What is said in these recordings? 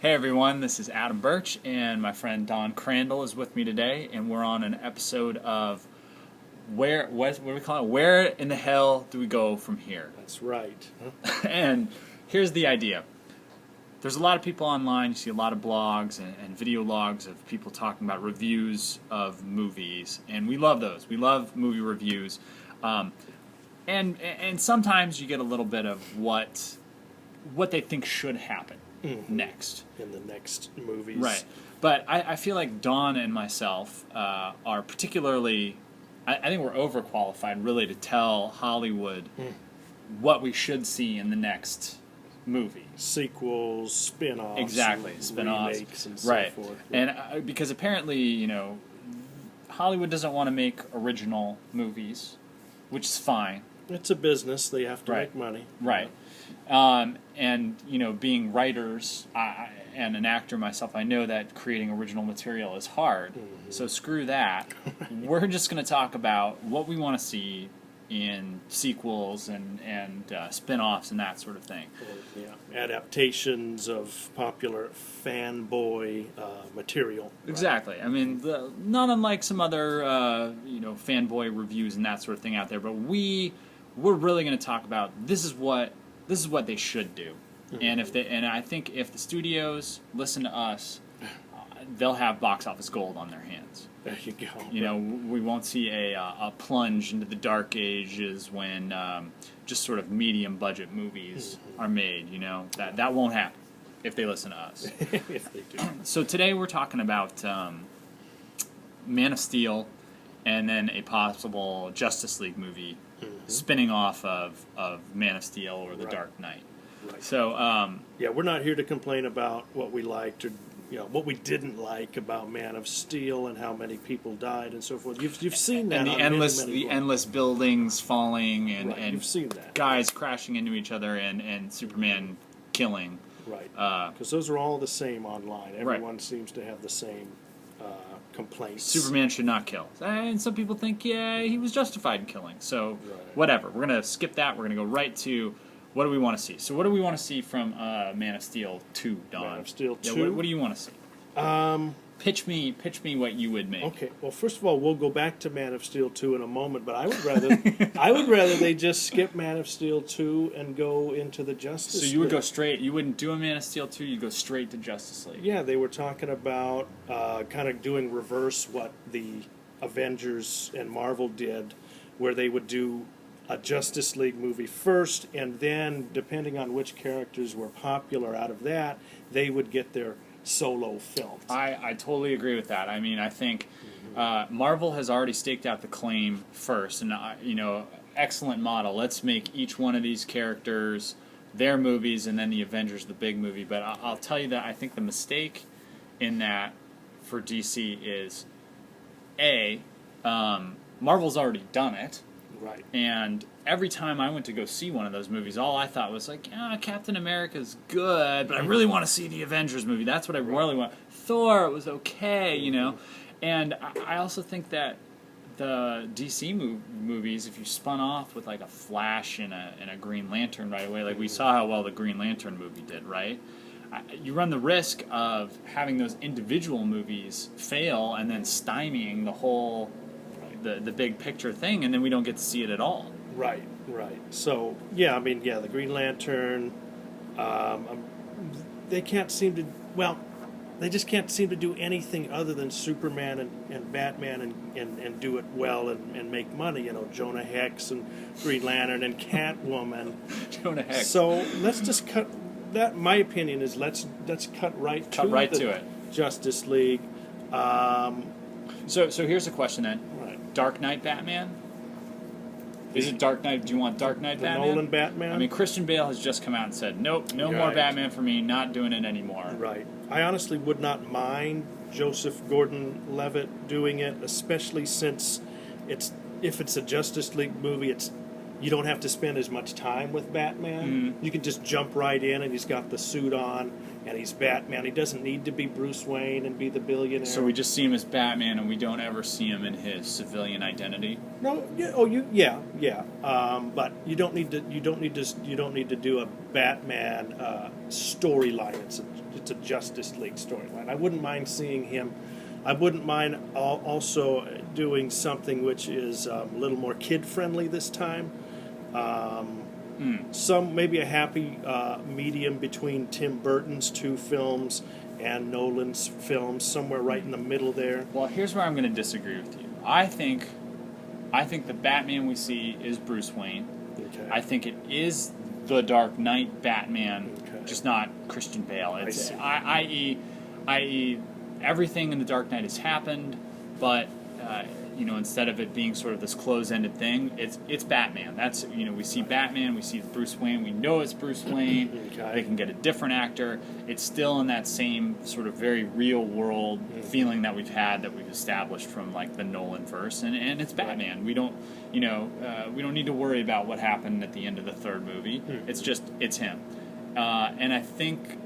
Hey everyone, this is Adam Birch, and my friend Don Crandall is with me today, and we're on an episode of what do we call it? Where in the hell do we go from here? That's right. And here's the idea. There's a lot of people online, you see a lot of blogs and video logs of people talking about reviews of movies, and we love those. We love movie reviews. And sometimes you get a little bit of what they think should happen next. In the next movies. Right. But I feel like Dawn and myself are particularly, I think we're overqualified really to tell Hollywood what we should see in the next movie. Sequels, spin-offs. Exactly, spin-offs. Remakes and so right. forth. And because apparently, Hollywood doesn't want to make original movies, which is fine. It's a business. They have to make money. Right. And, being writers and an actor myself, I know that creating original material is hard. So screw that. We're just going to talk about what we want to see in sequels and spin-offs and that sort of thing. Or, adaptations of popular fanboy material. Exactly. I mean, not unlike some other, fanboy reviews and that sort of thing out there, but we're really going to talk about this is what they should do. And I think if the studios listen to us, they'll have box office gold on their hands. There you go. We won't see a plunge into the dark ages when just sort of medium budget movies are made. That won't happen if they listen to us. If they do. So today we're talking about Man of Steel, and then a possible Justice League movie spinning off of Man of Steel or The Dark Knight. Right. So we're not here to complain about what we liked or what we didn't like about Man of Steel and how many people died and so forth. You've seen that. And the many endless buildings falling and you've seen that. Guys crashing into each other and Superman killing. Right. Because those are all the same online. Everyone seems to have the same complaints. Superman should not kill. And some people think, he was justified in killing. So whatever. We're going to skip that. We're going to go right to what do we want to see. So what do we want to see from Man of Steel 2, Don? Man of Steel 2? Yeah, what do you want to see? Pitch me what you would make. Okay. Well, first of all, we'll go back to Man of Steel 2 in a moment, but I would rather they just skip Man of Steel 2 and go into the Justice League. So you would go straight. You wouldn't do a Man of Steel 2. You'd go straight to Justice League. Yeah, they were talking about kind of doing reverse what the Avengers and Marvel did, where they would do a Justice League movie first, and then, depending on which characters were popular out of that, they would get their solo films. I totally agree with that. I mean, I think Marvel has already staked out the claim first, and excellent model. Let's make each one of these characters their movies, and then the Avengers the big movie. But I'll tell you that I think the mistake in that for DC is Marvel's already done it. Right. And every time I went to go see one of those movies, all I thought was like, Captain America's good, but I really want to see the Avengers movie. That's what I really want. Thor, it was okay, And I also think that the DC movies, if you spun off with like a Flash and a Green Lantern right away, like we saw how well the Green Lantern movie did, right? You run the risk of having those individual movies fail and then stymieing the whole the big picture thing, and then we don't get to see it at all. Right. So, the Green Lantern, they can't seem to, they just can't seem to do anything other than Superman and Batman and do it well and make money. Jonah Hex and Green Lantern and Catwoman. Jonah Hex. So let's just cut that. My opinion is let's cut right to it. Justice League. So here's a question then. Dark Knight Batman? Is it Dark Knight? Do you want Dark Knight Batman? Nolan Batman? I mean, Christian Bale has just come out and said, nope, no more Batman for me, not doing it anymore. Right. I honestly would not mind Joseph Gordon-Levitt doing it, especially since if it's a Justice League movie, you don't have to spend as much time with Batman. You can just jump right in, and he's got the suit on, and he's Batman. He doesn't need to be Bruce Wayne and be the billionaire. So we just see him as Batman, and we don't ever see him in his civilian identity. No, but you don't need to do a Batman storyline. it's a Justice League storyline. I wouldn't mind seeing him. I wouldn't mind also doing something which is a little more kid-friendly this time. Some maybe a happy medium between Tim Burton's 2 films and Nolan's films, somewhere right in the middle there. Well, here's where I'm going to disagree with you. I think the Batman we see is Bruce Wayne. Okay. I think it is the Dark Knight Batman, Okay. just not Christian Bale. It's see. i.e. everything in the Dark Knight has happened, but instead of it being sort of this close-ended thing, it's Batman. That's we see Batman, we see Bruce Wayne, we know it's Bruce Wayne. Okay. They can get a different actor. It's still in that same sort of very real-world feeling that we've established from like the Nolan verse, and it's Batman. We don't we don't need to worry about what happened at the end of the third movie. It's him, and I think.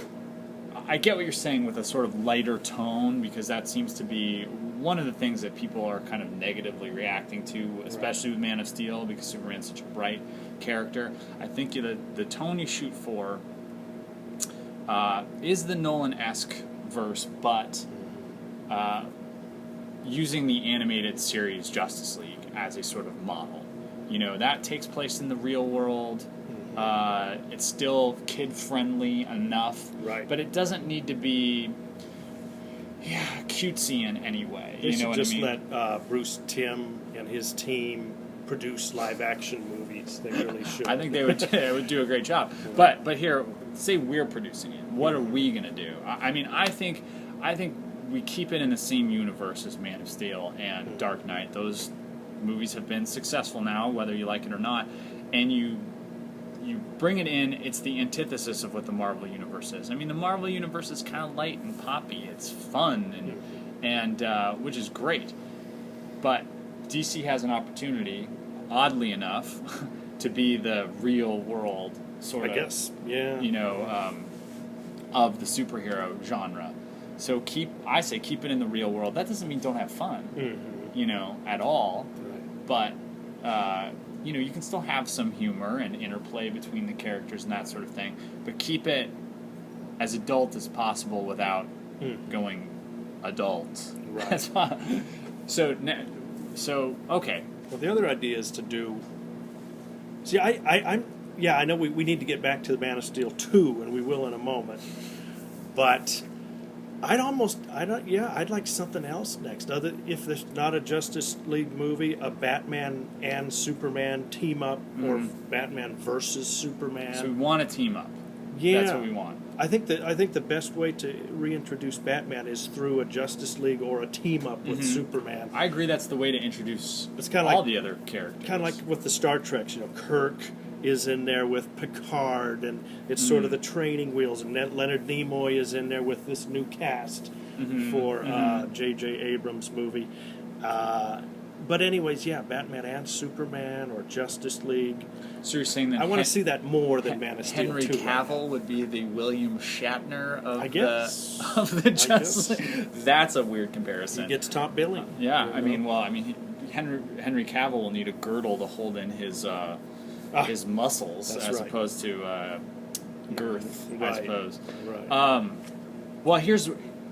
I get what you're saying with a sort of lighter tone, because that seems to be one of the things that people are kind of negatively reacting to, especially with Man of Steel, because Superman's such a bright character. I think the tone you shoot for is the Nolan-esque verse, but using the animated series Justice League as a sort of model. That takes place in the real world. It's still kid-friendly enough, Right. but it doesn't need to be cutesy in any way. They should what just I mean? let Bruce Timm and his team produce live-action movies. They really should. I think they would do a great job. But here, say we're producing it. What are we going to do? I think we keep it in the same universe as Man of Steel and Dark Knight. Those movies have been successful now, whether you like it or not, and you bring it in. It's the antithesis of what the Marvel Universe is. The Marvel Universe is kind of light and poppy. It's fun and which is great. But DC has an opportunity, oddly enough, to be the real world sort of. I guess, yeah. Of the superhero genre. So keep it in the real world. That doesn't mean don't have fun, at all. Right. But you can still have some humor and interplay between the characters and that sort of thing, but keep it as adult as possible without going adult. Right. That's fine. So okay. Well, the other idea is to do. See, I know we need to get back to the Man of Steel 2, and we will in a moment. But I'd like something else next. If there's not a Justice League movie, a Batman and Superman team up, or Batman versus Superman. So we want to team up. Yeah, that's what we want. I think the best way to reintroduce Batman is through a Justice League or a team up with Superman. I agree. That's the way to introduce It's kinda all like- the other characters. Kind of like with the Star Treks, Kirk is in there with Picard, and it's sort of the training wheels, and Leonard Nimoy is in there with this new cast for J.J. Abrams' movie. But anyways, Batman and Superman or Justice League. So you're saying that I want to see that more than Man of Steel Henry 2. Cavill would be the William Shatner of I guess. the Justice League. That's a weird comparison. He gets top billing. Yeah, Henry Cavill will need a girdle to hold in his muscles That's as right. opposed to girth, I Right. suppose. Right. Well,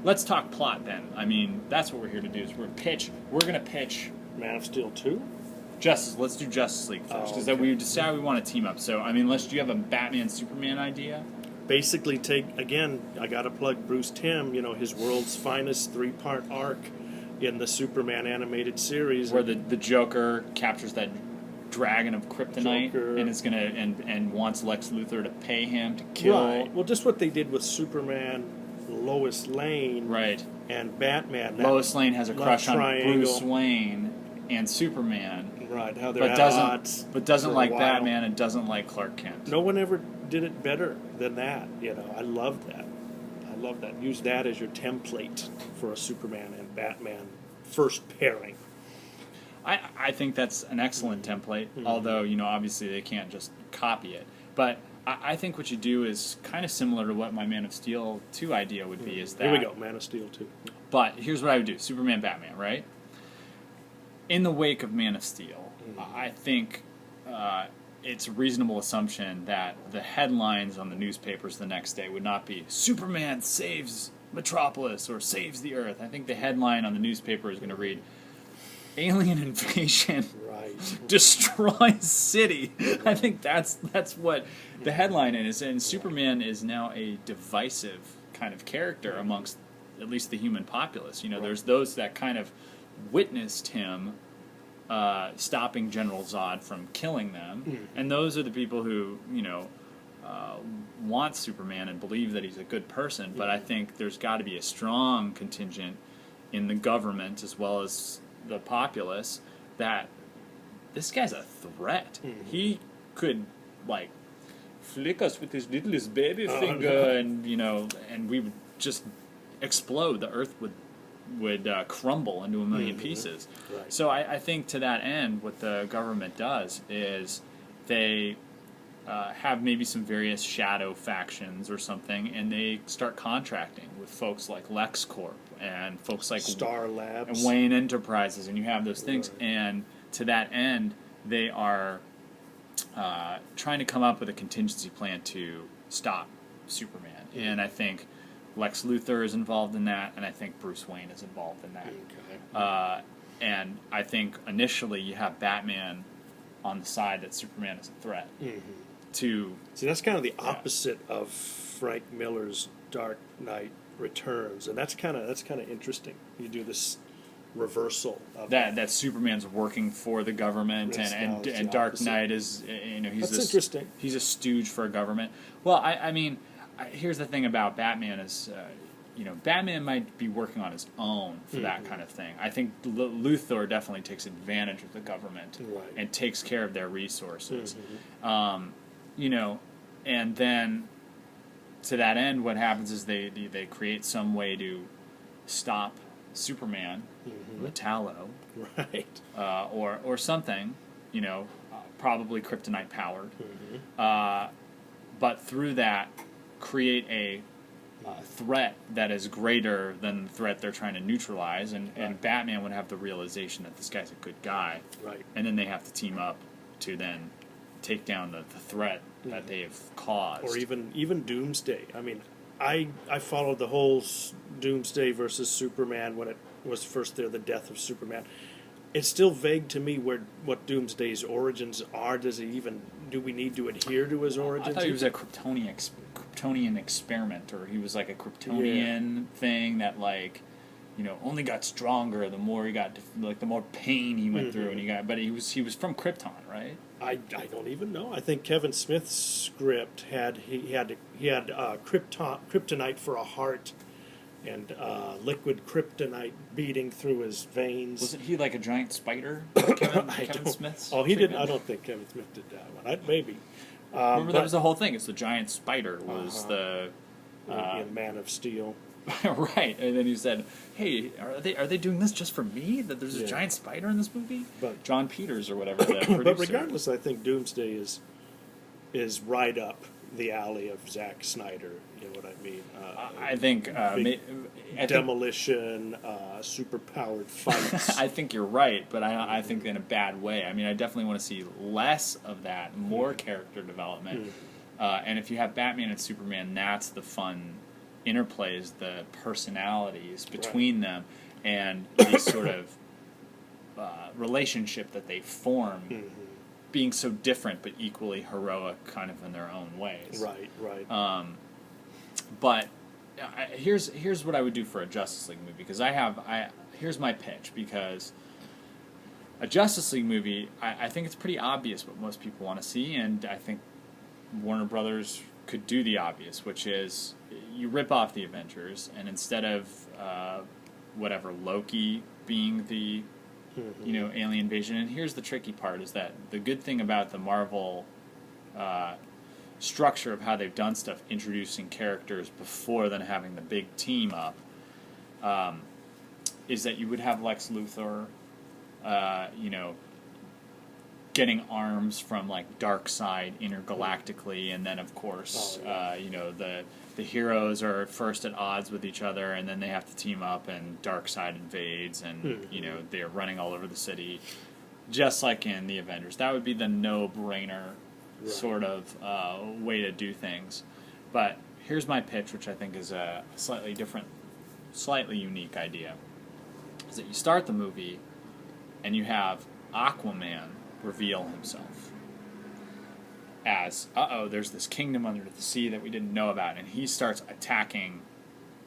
let's talk plot then. That's what we're here to do. We're going to pitch Man of Steel 2? Let's do Justice League first, because okay. we decided we want to team up. So, do you have a Batman Superman idea? Basically, I got to plug Bruce Timm, his world's finest 3-part arc in the Superman animated series. Where the Joker captures that dragon of kryptonite Joker. and is gonna and wants Lex Luthor to pay him to kill. Right. Well, just what they did with Superman, Lois Lane, Right. and Batman. That Lois Lane has a love crush on triangle. Bruce Wayne and Superman, Right. How they're but at doesn't odds for a like while. Batman and doesn't like Clark Kent. No one ever did it better than that. I love that. Use that as your template for a Superman and Batman first pairing. I think that's an excellent template, although, obviously they can't just copy it. But I think what you do is kind of similar to what my Man of Steel 2 idea would be, is that... Here we go, Man of Steel 2. But here's what I would do. Superman, Batman, right? In the wake of Man of Steel, I think it's a reasonable assumption that the headlines on the newspapers the next day would not be Superman saves Metropolis or saves the Earth. I think the headline on the newspaper is going to read Alien Invasion Right. destroys city. I think that's what the headline is, and Superman is now a divisive kind of character amongst at least the human populace. You know, there's those that kind of witnessed him stopping General Zod from killing them, and those are the people who, you know, want Superman and believe that he's a good person. But I think there's got to be a strong contingent in the government as well as the populace that this guy's a threat. He could, like, flick us with his littlest baby finger, and, you know, and we would just explode. The Earth would crumble into a million pieces. Right. So I think to that end, what the government does is they have maybe some various shadow factions or something, and they start contracting with folks like LexCorp and folks like Star Labs. and Wayne Enterprises, and you have those things. Right. And to that end, they are trying to come up with a contingency plan to stop Superman. And I think Lex Luthor is involved in that, and I think Bruce Wayne is involved in that. Okay. And I think initially you have Batman on the side that Superman is a threat to. See, that's kind of the opposite of Frank Miller's Dark Knight Returns, and that's kind of interesting. You do this reversal of That Superman's working for the government, Yes, no, it's and the Dark opposite. Knight is, you know, he's That's interesting. He's a stooge for a government. Well, I mean, here's the thing about Batman is, you know, Batman might be working on his own for that kind of thing. I think Luthor definitely takes advantage of the government Right. and takes care of their resources. You know, and then to that end, what happens is they create some way to stop Superman, Metallo, right. or something, you know, probably kryptonite powered, but through that create a threat that is greater than the threat they're trying to neutralize, and Batman would have the realization that this guy's a good guy, Right. and then they have to team up to then take down the threat that they have caused. Or even Doomsday. I mean, I followed the whole Doomsday versus Superman when it was first there, the death of Superman. It's still vague to me what Doomsday's origins are. Do we need to adhere to his origins? I thought he was a Kryptonian experiment, or he was like a Kryptonian thing that, like, you know, only got stronger the more he got, like, the more pain he went through, and but he was from Krypton, right? I don't even know. I think Kevin Smith's script had kryptonite for a heart, and liquid kryptonite beating through his veins. Wasn't he like a giant spider? Kevin Smith's? Oh, he didn't. treatment? I don't think Kevin Smith did that one. Maybe. Remember, that was the whole thing. It's the giant spider was the in Man of Steel. right, and then he said, "Hey, are they doing this just for me? That there's a Yeah. giant spider in this movie?" But- John Peters or whatever. The producer. But regardless, I think Doomsday is right up the alley of Zack Snyder. You know what I mean? I think Demolition, superpowered fights. I think you're right, but I think in a bad way. I mean, I definitely want to see less of that, more character development. And if you have Batman and Superman, that's the fun interplays, the personalities between them, and the sort of relationship that they form, being so different but equally heroic, kind of in their own ways. Right. But here's what I would do for a Justice League movie, because here's my pitch, because a Justice League movie, I think it's pretty obvious what most people want to see, and I think Warner Brothers could do the obvious, which is you rip off the Avengers, and instead of Loki being the alien invasion, and here's the tricky part, is that the good thing about the Marvel structure of how they've done stuff, introducing characters before then having the big team up, is that you would have Lex Luthor, getting arms from, like, Darkseid intergalactically, and then of course, the heroes are first at odds with each other, and then they have to team up, and Darkseid invades, and they're running all over the city, just like in the Avengers. That would be the no-brainer sort of way to do things. But here's my pitch, which I think is a slightly different, slightly unique idea. Is that you start the movie and you have Aquaman reveal himself as, there's this kingdom under the sea that we didn't know about, and he starts attacking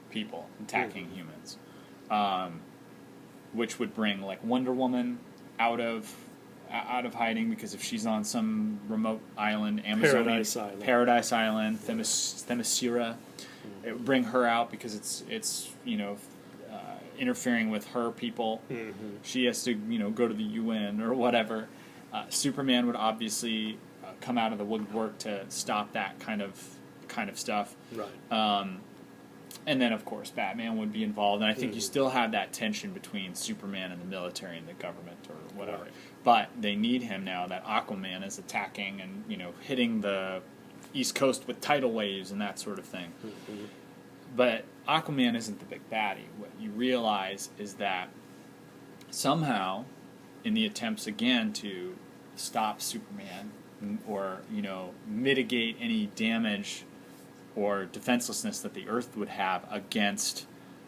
people, attacking humans, which would bring like Wonder Woman out of hiding, because if she's on some remote island, Paradise Island, Themyscira, it would bring her out because it's interfering with her people. She has to go to the UN or whatever. Superman would obviously come out of the woodwork to stop that kind of stuff. Right. And then, of course, Batman would be involved. And I think you still have that tension between Superman and the military and the government or whatever. Right. But they need him now that Aquaman is attacking and, hitting the East Coast with tidal waves and that sort of thing. But Aquaman isn't the big baddie. What you realize is that somehow, in the attempts again to stop Superman or, mitigate any damage or defenselessness that the Earth would have against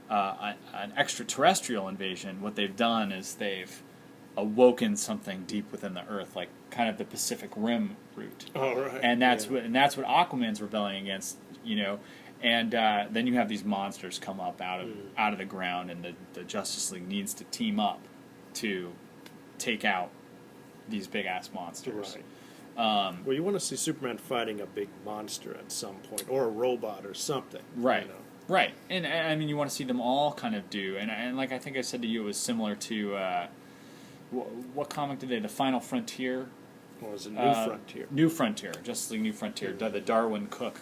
an extraterrestrial invasion, what they've done is they've awoken something deep within the Earth, like kind of the Pacific Rim route. Oh, right. And that's what Aquaman's rebelling against, And then you have these monsters come up out of the ground, and the Justice League needs to team up to take out these big ass monsters. Right. Well, you want to see Superman fighting a big monster at some point, or a robot or something. Right. Right. And I mean, you want to see them all kind of do. And like I think I said to you, it was similar to what comic did they? The Final Frontier. What was it? New Frontier. New Frontier. Justice League New Frontier. The Darwin Cook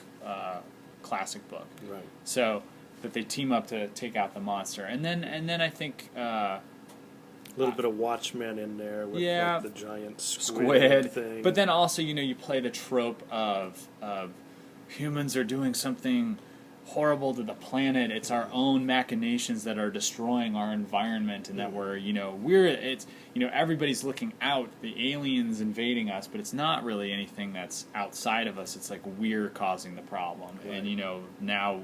classic book. Right. So that they team up to take out the monster, and then I think a little bit of Watchmen in there with like the giant squid thing. But then also you play the trope of humans are doing something horrible to the planet. It's our own machinations that are destroying our environment, and that everybody's looking out, the aliens invading us, but it's not really anything that's outside of us. It's like we're causing the problem. Right. And now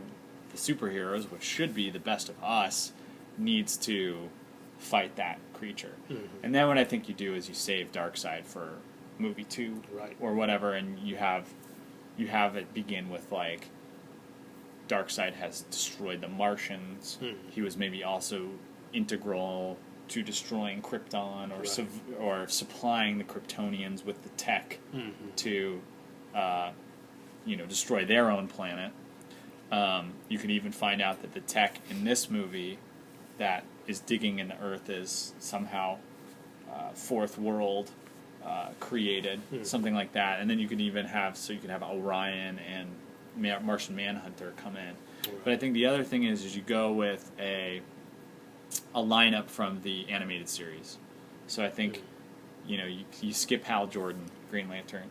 the superheroes, which should be the best of us, needs to fight that creature. And then what I think you do is you save Darkseid for movie 2 or whatever, and you have it begin with like Darkseid has destroyed the Martians. He was maybe also integral to destroying Krypton, or supplying the Kryptonians with the tech to destroy their own planet. You can even find out that the tech in this movie that is digging in the Earth is somehow fourth world created, something like that. And then you can even have Orion and Martian Manhunter come in. But I think the other thing is you go with a lineup from the animated series. So I think you skip Hal Jordan, Green Lantern,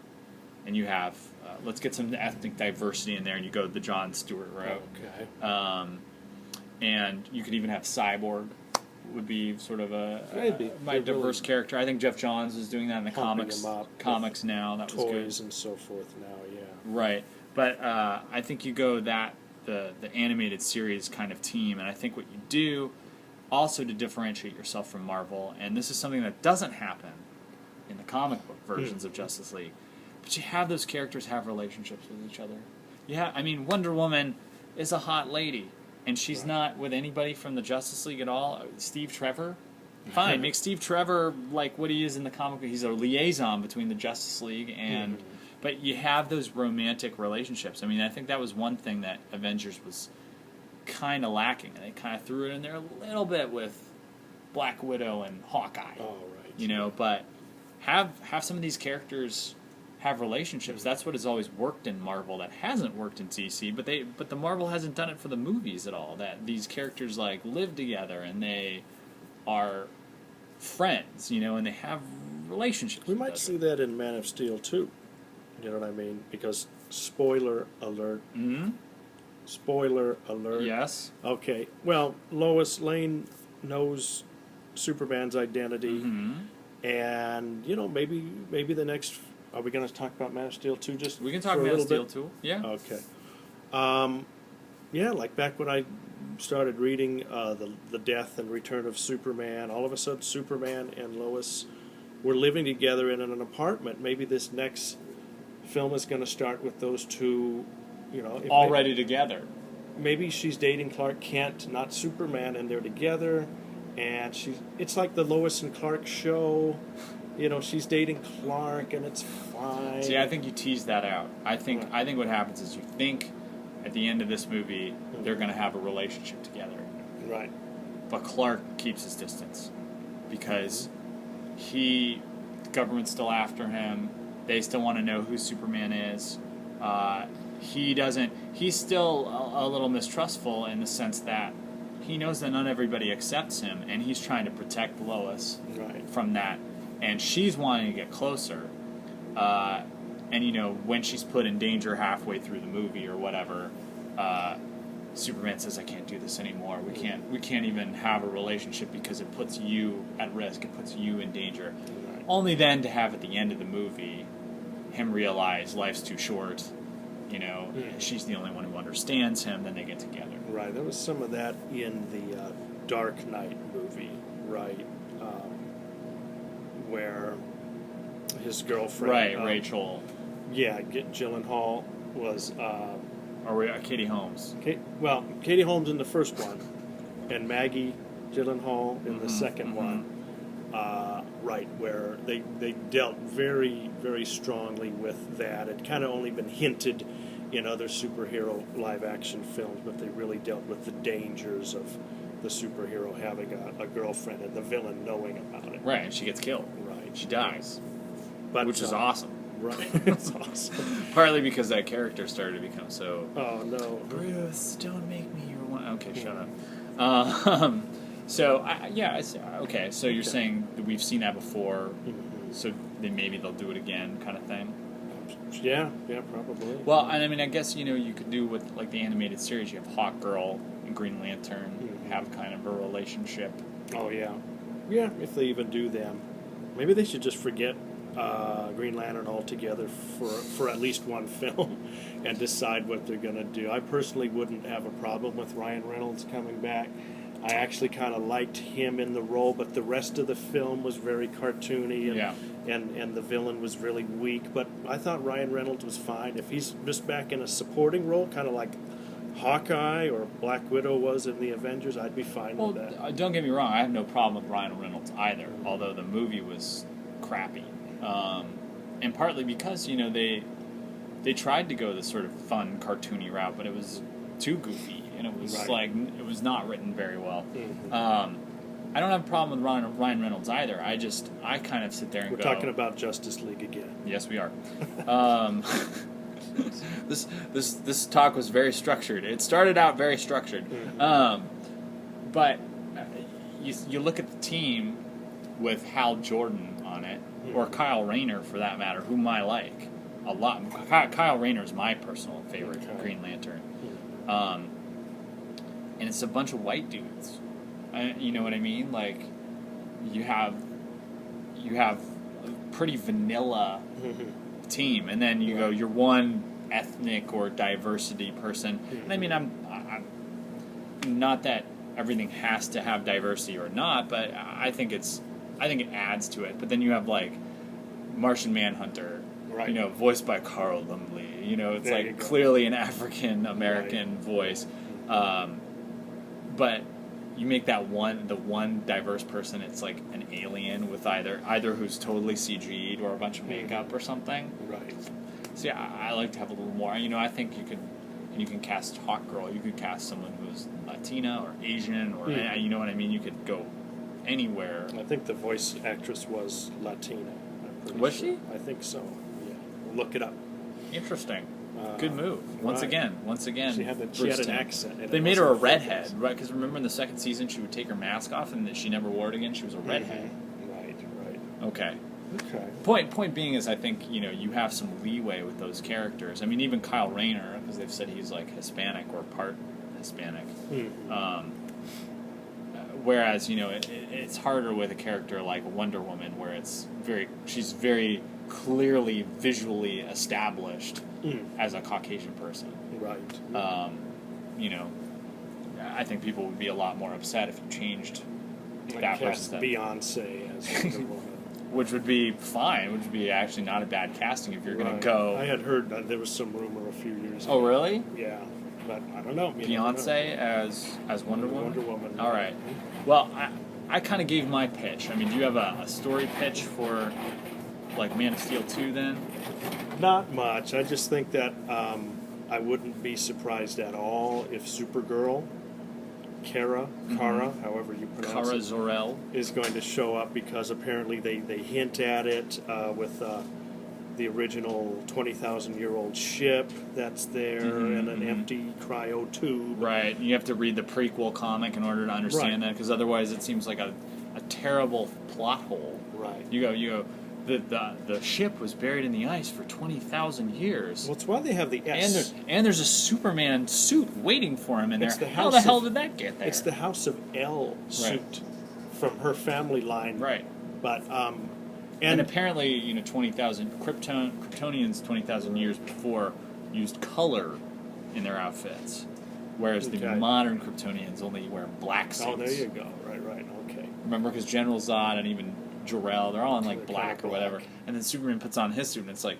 and you have let's get some ethnic diversity in there, and you go the John Stewart route. Okay. And you could even have Cyborg would be sort of my They're diverse really character. I think Jeff Johns is doing that in the comics now. That was good. Toys and so forth now, yeah. Right. But I think you go the animated series kind of team, and I think what you do also to differentiate yourself from Marvel, and this is something that doesn't happen in the comic book versions of Justice League, but you have those characters have relationships with each other. Wonder Woman is a hot lady, and she's not with anybody from the Justice League at all. Steve Trevor? Fine, make Steve Trevor like what he is in the comic book. He's a liaison between the Justice League and... But you have those romantic relationships. I mean, I think that was one thing that Avengers was kind of lacking, and they kind of threw it in there a little bit with Black Widow and Hawkeye. Oh, right. But have some of these characters have relationships. That's what has always worked in Marvel that hasn't worked in DC, but the Marvel hasn't done it for the movies at all. That these characters like live together and they are friends, and they have relationships. We might see that in Man of Steel too. You know what I mean? Because spoiler alert. Spoiler alert. Yes. Okay. Well, Lois Lane knows Superman's identity, and maybe the next Are we going to talk about Man of Steel 2 just We can talk for a Man of little Steel bit? too. Yeah. Okay. Yeah, like back when I started reading the death and return of Superman, all of a sudden Superman and Lois were living together in an apartment. Maybe this next film is going to start with those two, you know. Already together. Maybe she's dating Clark Kent, not Superman, and they're together. And it's like the Lois and Clark show. You know, she's dating Clark, and it's fine. See, I think you tease that out. I think what happens is you think at the end of this movie they're going to have a relationship together. Right. But Clark keeps his distance because the government's still after him. They still want to know who Superman is. He's still a little mistrustful in the sense that he knows that not everybody accepts him, and he's trying to protect Lois from that. And she's wanting to get closer. And, you know, when she's put in danger halfway through the movie or whatever, Superman says, I can't do this anymore. We can't even have a relationship because it puts you at risk. It puts you in danger. Right. Only then to have at the end of the movie him realize life's too short. You know, she's the only one who understands him. Then they get together. Right. There was some of that in the Dark Knight movie, right? Where his girlfriend, Rachel. Yeah, Gyllenhaal was. Or Katie Holmes. Katie Holmes in the first one, and Maggie Gyllenhaal in the second one. Right, where they dealt very, very strongly with that. It kind of only been hinted in other superhero live-action films, but they really dealt with the dangers of the superhero having a girlfriend and the villain knowing about it. Right, and she gets killed. Right. She dies. But, which is awesome. Right. It's awesome. Partly because that character started to become so... Oh, no. Bruce, don't make me your one... Okay, shut up. Okay, so you're saying that we've seen that before, so then maybe they'll do it again kind of thing? Yeah, probably. Well, and I mean, I guess, you know, you could do with, like, the animated series, you have Hawkgirl and Green Lantern have kind of a relationship. Oh, yeah. Yeah, if they even do them. Maybe they should just forget Green Lantern altogether for at least one film and decide what they're going to do. I personally wouldn't have a problem with Ryan Reynolds coming back. I actually kind of liked him in the role, but the rest of the film was very cartoony, and the villain was really weak. But I thought Ryan Reynolds was fine. If he's just back in a supporting role, kind of like Hawkeye or Black Widow was in the Avengers, I'd be fine with that. Don't get me wrong, I have no problem with Ryan Reynolds either, although the movie was crappy. And partly because, you know, they tried to go this sort of fun, cartoony route, but it was too goofy. And it was it was not written very well. I don't have a problem with Ryan Reynolds either. I kind of sit there and We're talking about Justice League again. Yes, we are. This talk was very structured. It started out very structured, but you look at the team with Hal Jordan on it, or Kyle Rayner for that matter, whom I like a lot. Kyle Rayner is my personal favorite Green Lantern. And it's a bunch of white dudes. You know what I mean? Like, you have a pretty vanilla team, and then you go, you're one ethnic or diversity person. And I mean, I'm not that everything has to have diversity or not, but I think it adds to it. But then you have like Martian Manhunter, you know, voiced by Carl Lumbly. You know, it's like clearly an African American voice. But you make that the one diverse person, it's like an alien with either who's totally CG'd or a bunch of makeup or something. Right. So yeah, I like to have a little more. You know, I think you can cast Hawkgirl. You could cast someone who's Latina or Asian or you know what I mean. You could go anywhere. I think the voice actress was Latina. Was she? I think so. Yeah. Look it up. Interesting. Good move. Once again. She had an accent. They made her a redhead, right? Because remember in the second season she would take her mask off and she never wore it again. She was a redhead. Right. Okay. Okay. Point being is, I think, you know, you have some leeway with those characters. I mean, even Kyle Rayner, because they've said he's like Hispanic or part Hispanic. Whereas, you know, it's harder with a character like Wonder Woman, where she's very clearly visually established as a Caucasian person. Right. You know, I think people would be a lot more upset if you changed Like that cast person. Beyonce as Wonder Woman. Which would be fine. Which would be actually not a bad casting if you're going Right. to go. I had heard that there was some rumor a few years ago. Oh, really? Yeah, but I don't know. You never know. Beyonce as Wonder Woman? Wonder Woman. All right. Well, I kind of gave my pitch. I mean, do you have a story pitch for, like, Man of Steel 2 then? Not much. I just think that I wouldn't be surprised at all if Supergirl, Kara, however you pronounce Kara it, Zor-El. is going to show up because apparently they hint at it with the original 20,000-year-old ship that's there and an empty cryo tube. Right. You have to read the prequel comic in order to understand Right. that, because otherwise it seems like a terrible plot hole. Right. You go. The ship was buried in the ice for 20,000 years. Well, it's why they have the S. And there's a Superman suit waiting for him in It's there. the How House the hell of- did that get there? It's the House of L suit from her family line. Right. But And apparently, 20,000 Kryptonians 20,000 years before used color in their outfits, whereas the Okay. modern Kryptonians only wear black suits. oh, there you go. Right. Okay. Remember, because General Zod and even Jor-El, they're all in like They're black kinda or whatever, black. and then Superman puts on his suit and it's like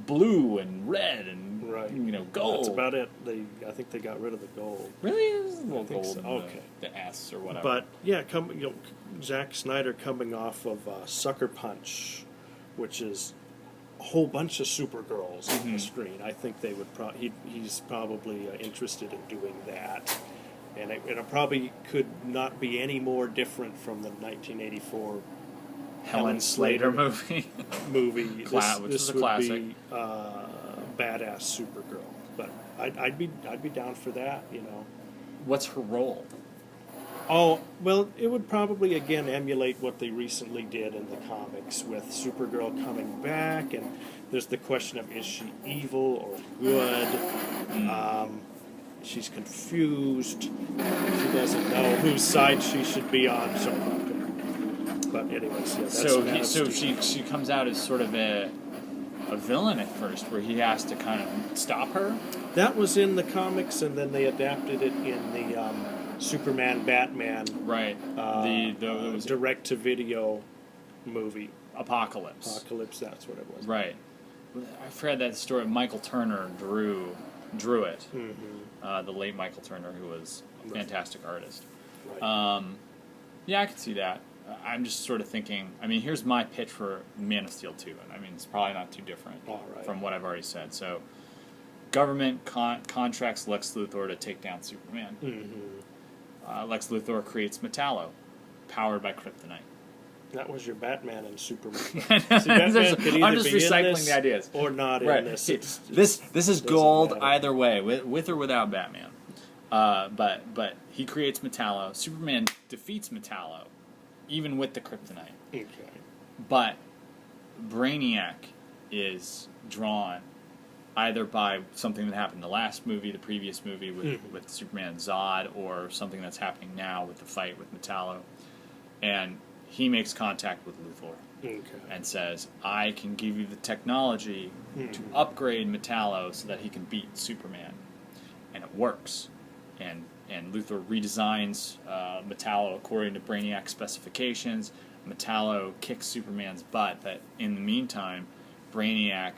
blue and red and Right. gold. That's about it. I think they got rid of the gold. Really, there's a little think gold so. in Okay. the S or whatever. But yeah, Zack Snyder coming off of Sucker Punch, which is a whole bunch of Supergirls on the screen. I think they would. He's probably interested in doing that, and it probably could not be any more different from the 1984 Helen Slater movie. movie. Which This is a would classic. be badass Supergirl, but I'd be down for that. What's her role? Oh, well, it would probably, again, emulate what they recently did in the comics with Supergirl coming back, and there's the question of, is she evil or good? She's confused. She doesn't know whose side she should be on, so I'm not going to. But anyways, yeah, that's So she comes out as sort of a villain at first, where he has to kind of stop her. That was in the comics, and then they adapted it in the Superman Batman Right. The was direct-to-video movie. Apocalypse. Apocalypse, that's what it was. Right. I've read that story. Michael Turner drew it. The late Michael Turner, who was a fantastic artist. Right. Yeah, I could see that. I'm just sort of thinking. I mean, here's my pitch for Man of Steel 2, and I mean, it's probably not too different All right. from what I've already said. So, government contracts Lex Luthor to take down Superman. Lex Luthor creates Metallo, powered by kryptonite. That was your Batman and Superman. See, I'm Batman just could either be in recycling this the ideas. or not Right. in this. See, It's this is doesn't gold matter. either way, with or without Batman. But he creates Metallo. Superman defeats Metallo, even with the kryptonite. Okay. But Brainiac is drawn either by something that happened in the last movie, the previous movie with Superman and Zod, or something that's happening now with the fight with Metallo. And he makes contact with Luthor Okay. and says, I can give you the technology to upgrade Metallo so that he can beat Superman. And it works. And Luthor redesigns Metallo according to Brainiac's specifications. Metallo kicks Superman's butt, but in the meantime, Brainiac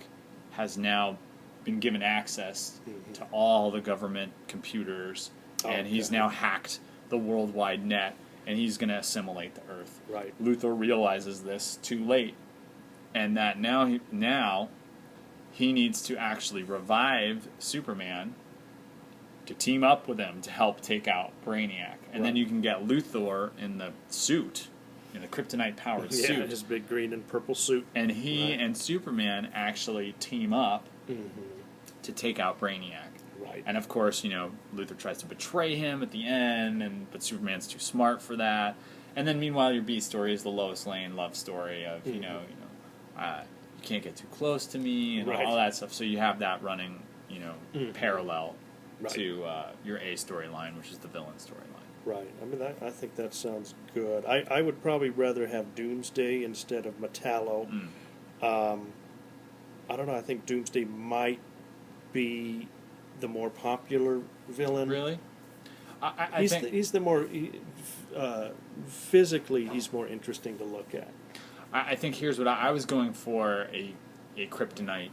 has now been given access to all the government computers, and he's Okay. now hacked the worldwide net, and he's going to assimilate the Earth. Right. Luthor realizes this too late, and that now he needs to actually revive Superman to team up with him to help take out Brainiac. And then Right. you can get Luthor in the suit, in the kryptonite-powered Yeah, suit. his big green and purple suit. And he Right. and Superman actually team up to take out Brainiac. Right. And of course, Luthor tries to betray him at the end, but Superman's too smart for that. And then meanwhile, your B story is the Lois Lane love story of you can't get too close to me and Right. all that stuff. So you have that running, parallel Right. to your A storyline, which is the villain storyline. Right. I mean, I think that sounds good. I would probably rather have Doomsday instead of Metallo. I don't know. I think Doomsday might be the more popular villain. Really? I think He's the more physically he's more interesting to look at. I think here's what I was going for: a kryptonite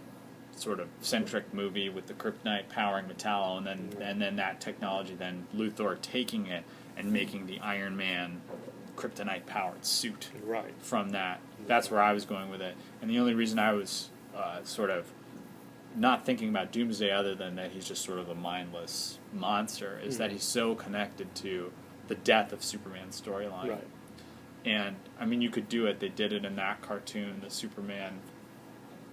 sort of centric movie with the kryptonite powering Metallo, and then that technology, then Luthor taking it and making the Iron Man kryptonite powered suit Right. from that. That's where I was going with it, and the only reason I was sort of not thinking about Doomsday other than that he's just sort of a mindless monster is that he's so connected to the death of Superman's storyline. Right. And, I mean, you could do it. They did it in that cartoon, the Superman,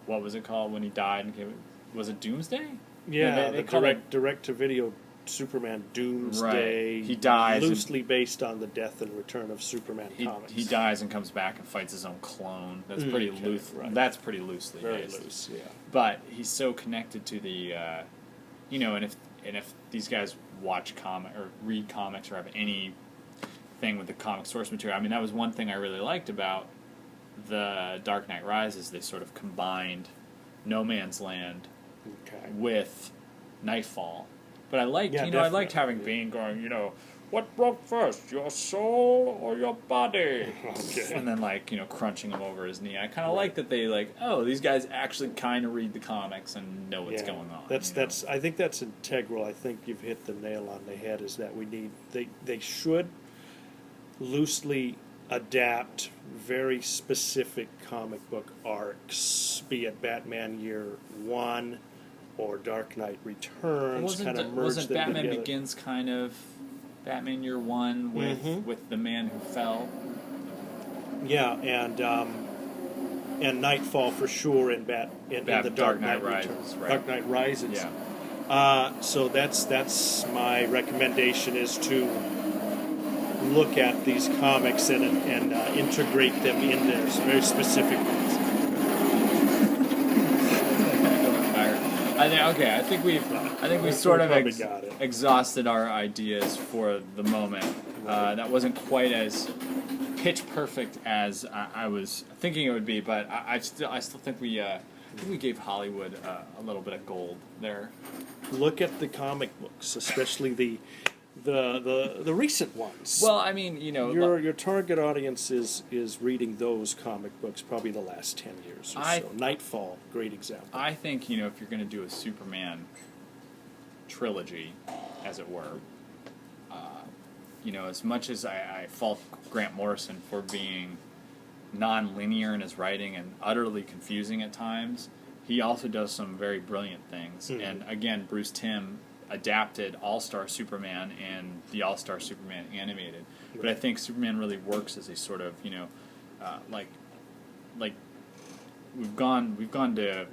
what was it called when he died? And was it Doomsday? Yeah, they the called it- direct-to-video Superman Doomsday. Right. He dies loosely based on the death and return of Superman comics. He dies and comes back and fights his own clone. That's pretty okay, loose. right. That's pretty loosely Very based. loose, yeah. But he's so connected to the, and if these guys watch comic or read comics or have any thing with the comic source material, I mean, that was one thing I really liked about the Dark Knight Rises. They sort of combined No Man's Land Okay. with Nightfall. But I liked, Yeah, I liked definitely. having Bane going, what broke first, your soul or your body? Okay. And then, crunching him over his knee. I kind of like that they, these guys actually kind of read the comics and know what's going on. That's. I think that's integral. I think you've hit the nail on the head. Is that we need they should loosely adapt very specific comic book arcs, be it Batman Year One or Dark Knight Returns. Kind of merge wasn't them Batman together. Begins kind of Batman Year One with the man who fell? Yeah, and Nightfall for sure, and the Dark Knight Returns. Rises, right. Dark Knight Rises. Yeah. So that's my recommendation, is to look at these comics and integrate them in there, very specific ones. I think we sort of probably got it. exhausted our ideas for the moment. That wasn't quite as pitch perfect as I was thinking it would be, but I still think we gave Hollywood a little bit of gold there. Look at the comic books, especially the recent ones. Well, I mean, your target audience is reading those comic books probably the last 10 years or so. Nightfall, great example. I think, if you're going to do a Superman trilogy, as it were, as much as I fault Grant Morrison for being non-linear in his writing and utterly confusing at times, he also does some very brilliant things. Mm-hmm. And again, Bruce Timm adapted All-Star Superman and the All-Star Superman animated. But I think Superman really works as a sort of, we've gone to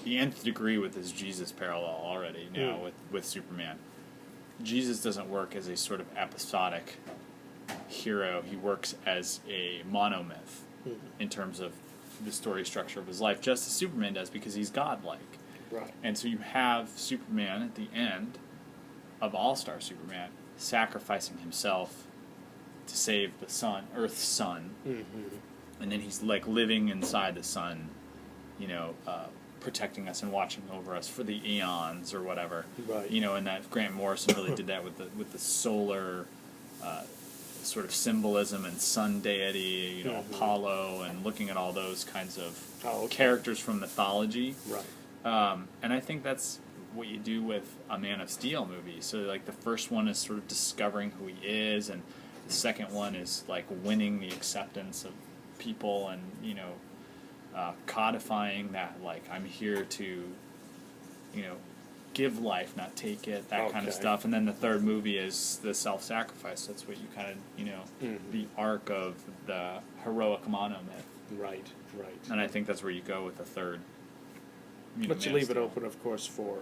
the nth degree with this Jesus parallel already now with Superman. Jesus doesn't work as a sort of episodic hero. He works as a monomyth in terms of the story structure of his life, just as Superman does, because he's godlike. Right. And so you have Superman at the end of All-Star Superman sacrificing himself to save the sun, Earth's sun. Mm-hmm. And then he's living inside the sun, protecting us and watching over us for the eons or whatever. Right. And that Grant Morrison really did that with the solar sort of symbolism and sun deity, Apollo, and looking at all those kinds of characters from mythology. Right. And I think that's what you do with a Man of Steel movie. So the first one is sort of discovering who he is, and the second one is winning the acceptance of people and codifying that I'm here to give life, not take it, that kind of stuff. And then the third movie is the self-sacrifice. That's what you kind of the arc of the heroic monomyth. Right. And I think that's where you go with the third. But you leave it open, of course, for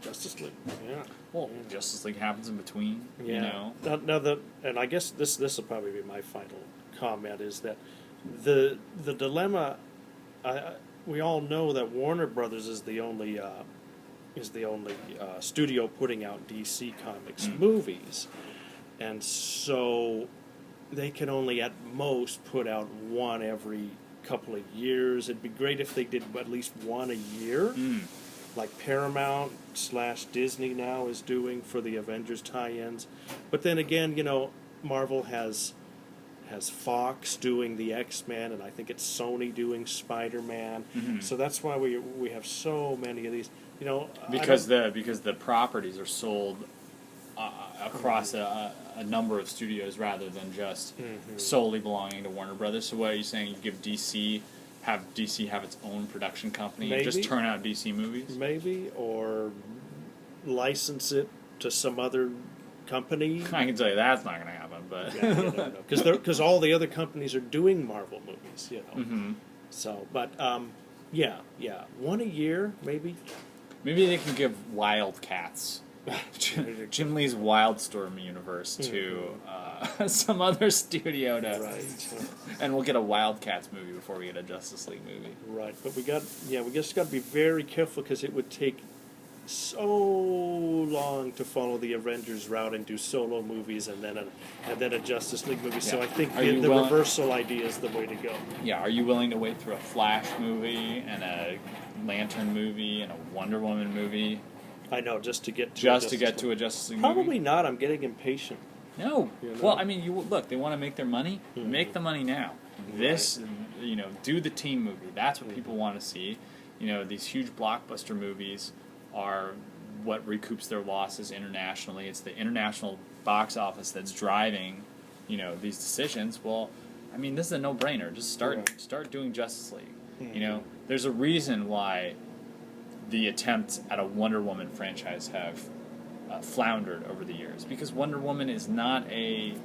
Justice League. Yeah. Well, Justice League happens in between. Yeah. Now and I guess this will probably be my final comment, is that the dilemma. We all know that Warner Brothers is the only studio putting out DC Comics movies, and so they can only at most put out one every couple of years. It'd be great if they did at least one a year, like Paramount / Disney now is doing for the Avengers tie-ins. But then again, Marvel has Fox doing the X-Men, and I think it's Sony doing Spider-Man. So that's why we have so many of these. Because the properties are sold across a number of studios rather than just solely belonging to Warner Brothers. So what are you saying? You give have its own production company and just turn out DC movies? Maybe, or license it to some other company. I can tell you that's not going to happen, but because all the other companies are doing Marvel movies, So, but yeah, one a year maybe. Maybe they can give Wildcats, Jim Lee's Wildstorm universe, to some other studio and we'll get a Wildcats movie before we get a Justice League movie. Right, but we just got to be very careful because it would take so long to follow the Avengers route and do solo movies and then a Justice League movie. Yeah. So I think the reversal idea is the way to go. Yeah, are you willing to wait through a Flash movie and a Lantern movie and a Wonder Woman movie? I know, just to get to a Justice League movie. Probably not. I'm getting impatient. No. Well, I mean, look. They want to make their money. Make the money now. This, do the team movie. That's what people want to see. These huge blockbuster movies are what recoups their losses internationally. It's the international box office that's driving, these decisions. Well, I mean, this is a no-brainer. Just start doing Justice League. There's a reason why the attempts at a Wonder Woman franchise have floundered over the years, because Wonder Woman is not an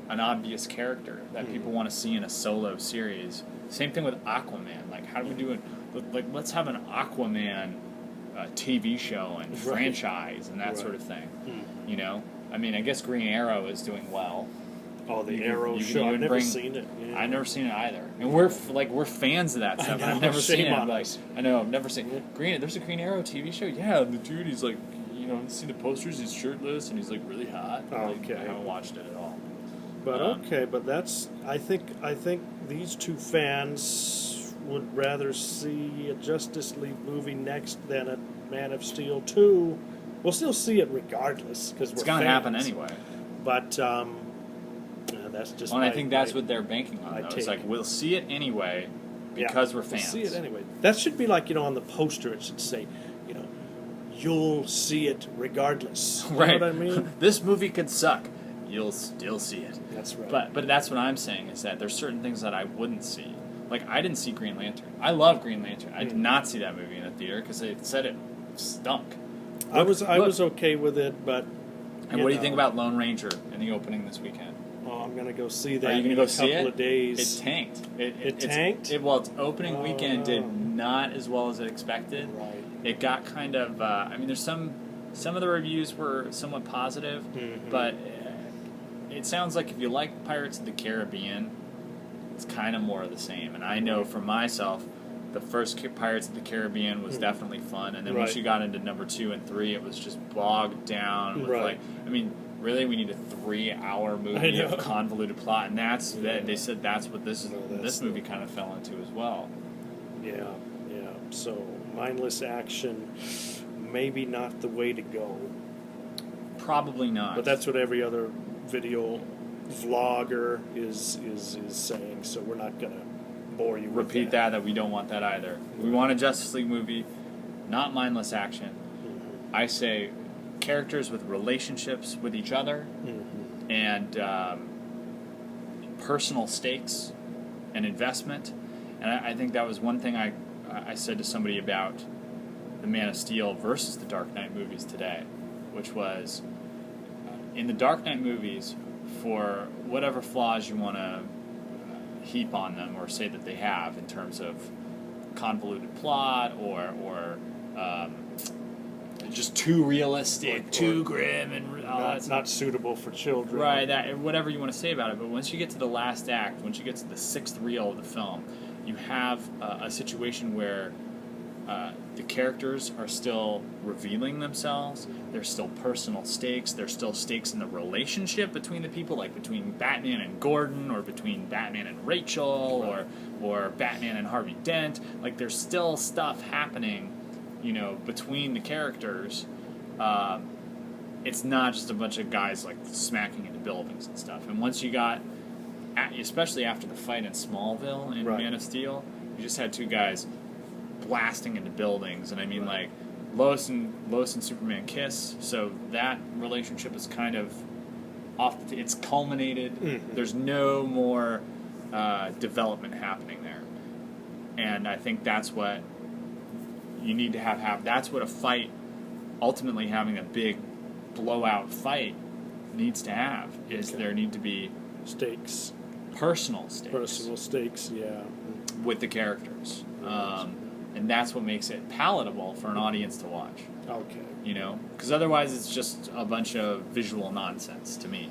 obvious character that people want to see in a solo series. Same thing with Aquaman. Like, how do we do it? Like, let's have an Aquaman TV show and franchise and that sort of thing. I mean, I guess Green Arrow is doing well. Oh, the Arrow show! I've never seen it. Yeah. I've never seen it either. And we're fans of that stuff. I've never seen it. I know, I've never seen it. There's a Green Arrow TV show. Yeah, the dude, he's like, see the posters. He's shirtless and he's like really hot. Okay, I haven't watched it at all. But but that's. I think these two fans would rather see a Justice League movie next than a Man of Steel 2. We'll still see it regardless because it's going to happen anyway. But. That's just. Well, I think that's what they're banking on. It's like we'll see it anyway because we're fans. We'll see it anyway. That should be like on the poster. It should say, you'll see it regardless. You know what I mean? This movie could suck. You'll still see it. That's right. But that's what I'm saying is that there's certain things that I wouldn't see. Like, I didn't see Green Lantern. I love Green Lantern. I did not see that movie in a theater because they said it stunk. I was okay with it, but. And what do you think about Lone Ranger in the opening this weekend? Oh, I'm going to go see that. Are you going to go see it? In a couple of days. It tanked. It tanked? Its opening weekend did not as well as it expected. Right. It got kind of. There's some of the reviews were somewhat positive, but it sounds like if you like Pirates of the Caribbean, it's kind of more of the same. And I know for myself, the first Pirates of the Caribbean was definitely fun, and then once you got into number 2 and 3, it was just bogged down with really, we need a 3-hour movie of convoluted plot, and they said that's what this movie kind of fell into as well. Yeah. So mindless action, maybe not the way to go. Probably not. But that's what every other video vlogger is saying. So we're not gonna bore you. Repeat that we don't want that either. We want a Justice League movie, not mindless action. I say. Characters with relationships with each other and personal stakes and investment. And I think that was one thing I said to somebody about the Man of Steel versus the Dark Knight movies today, which was in the Dark Knight movies, for whatever flaws you want to heap on them or say that they have in terms of convoluted plot or just too realistic, too grim, and not suitable for children. Right, whatever you want to say about it. But once you get to the last act, once you get to the 6th reel of the film, you have a situation where the characters are still revealing themselves. There's still personal stakes. There's still stakes in the relationship between the people, like between Batman and Gordon, or between Batman and Rachel, or Batman and Harvey Dent. Like, there's still stuff happening, between the characters. It's not just a bunch of guys like smacking into buildings and stuff. And once you got, especially after the fight in Smallville in Man of Steel, you just had two guys blasting into buildings, and I mean, like, Lois and Superman kiss, so that relationship is kind of off. It's culminated. Mm-hmm. There's no more development happening there, and I think that's what you need to have. That's what a fight, ultimately having a big blowout fight, needs to have. Is there need to be stakes, personal stakes, yeah, with the characters. And that's what makes it palatable for an audience to watch. Okay. Because otherwise it's just a bunch of visual nonsense to me.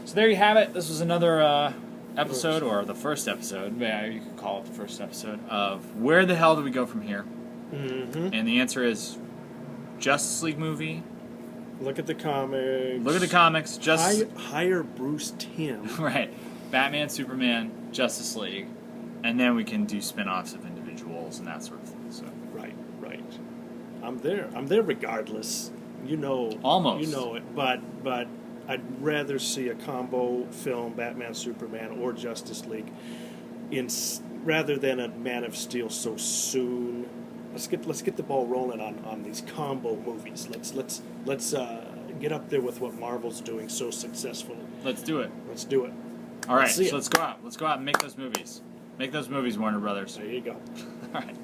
So there you have it. This was another episode, or the first episode, yeah, you could call it the first episode, of Where the Hell Do We Go From Here? Mm-hmm. And the answer is Justice League movie. Look at the comics. Hire Bruce Timm. Right. Batman, Superman, Justice League. And then we can do spin-offs of individuals and that sort of thing. So Right. I'm there regardless. Almost. You know it. But I'd rather see a combo film, Batman, Superman, or Justice League, rather than a Man of Steel so soon. Let's get the ball rolling on these combo movies. Let's get up there with what Marvel's doing so successfully. let's do it. All right, so let's go out. Let's go out and make those movies. Make those movies, Warner Brothers. There you go. All right.